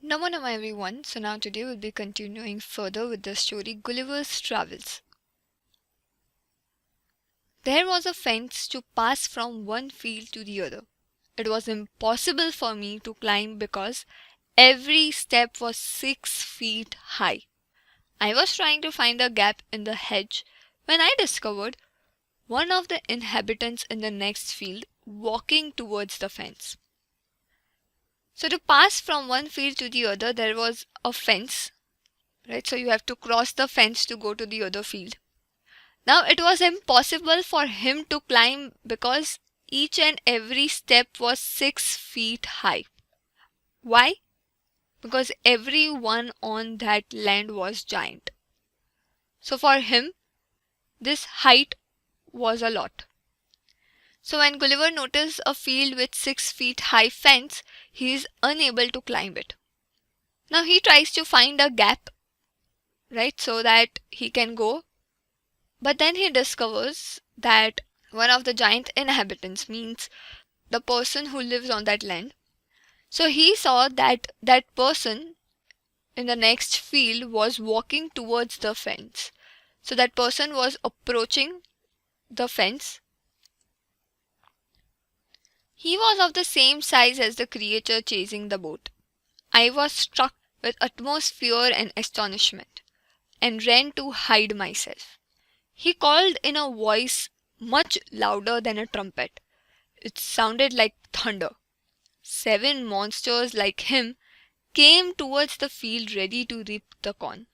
Namo Namo everyone. So now today we'll be continuing further with the story Gulliver's Travels. There was a fence to pass from one field to the other. It was impossible for me to climb because every step was 6 feet high. I was trying to find a gap in the hedge when I discovered one of the inhabitants in the next field walking towards the fence. So to pass from one field to the other, there was a fence, right? So you have to cross the fence to go to the other field. Now it was impossible for him to climb because each and every step was 6 feet high. Why? Because everyone on that land was giant. So for him, this height was a lot. So when Gulliver noticed a field with 6 feet high fence, he is unable to climb it. Now he tries to find a gap, right, so that he can go. But then he discovers that one of the giant inhabitants, means the person who lives on that land. So he saw that that person in the next field was walking towards the fence. So that person was approaching the fence. He was of the same size as the creature chasing the boat. I was struck with utmost fear and astonishment, and ran to hide myself. He called in a voice much louder than a trumpet. It sounded like thunder. 7 monsters like him came towards the field ready to reap the corn.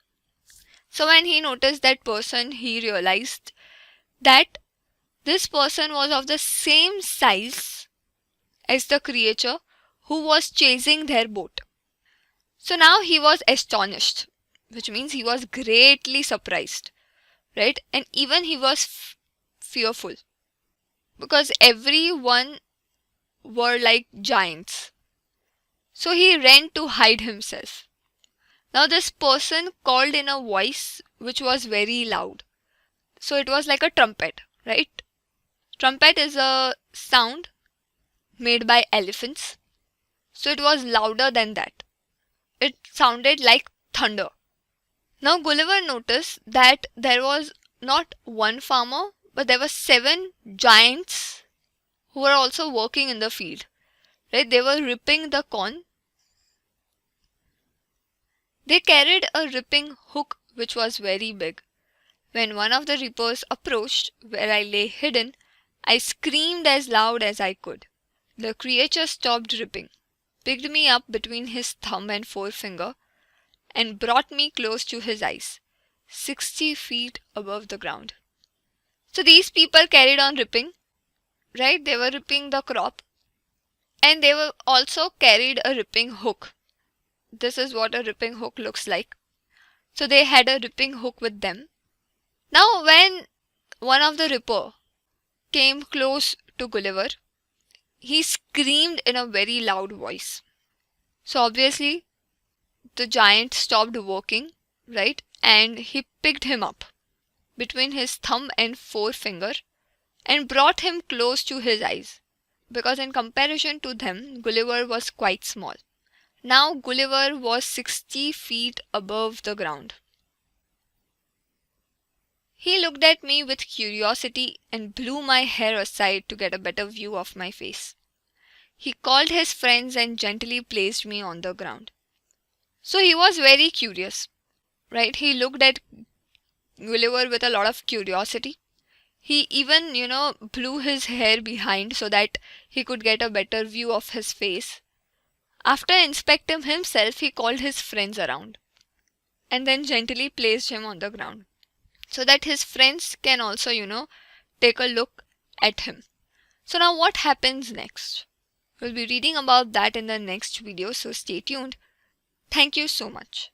So when he noticed that person, he realized that this person was of the same size as the creature who was chasing their boat. So now he was astonished, which means he was greatly surprised, right? And even he was fearful because everyone were like giants. So he ran to hide himself. Now this person called in a voice which was very loud. So it was like a trumpet, right? Trumpet is a sound made by elephants. So it was louder than that. It sounded like thunder. Now Gulliver noticed that there was not one farmer, but there were 7 giants who were also working in the field. Right? They were ripping the corn. They carried a ripping hook which was very big. When one of the reapers approached where I lay hidden, I screamed as loud as I could. The creature stopped ripping, picked me up between his thumb and forefinger, and brought me close to his eyes, 60 feet above the ground. So these people carried on ripping, right? They were ripping the crop, and they were also carried a ripping hook. This is what a ripping hook looks like. So they had a ripping hook with them. Now when one of the ripper came close to Gulliver, he screamed in a very loud voice. So obviously the giant stopped working, right? And he picked him up between his thumb and forefinger and brought him close to his eyes, because in comparison to them, Gulliver was quite small. Now Gulliver was 60 feet above the ground. He looked at me with curiosity and blew my hair aside to get a better view of my face. He called his friends and gently placed me on the ground. So he was very curious, right? He looked at Gulliver with a lot of curiosity. He even, blew his hair behind so that he could get a better view of his face. After inspecting himself, he called his friends around and then gently placed him on the ground so that his friends can also, take a look at him. So now what happens next? We'll be reading about that in the next video, so stay tuned. Thank you so much.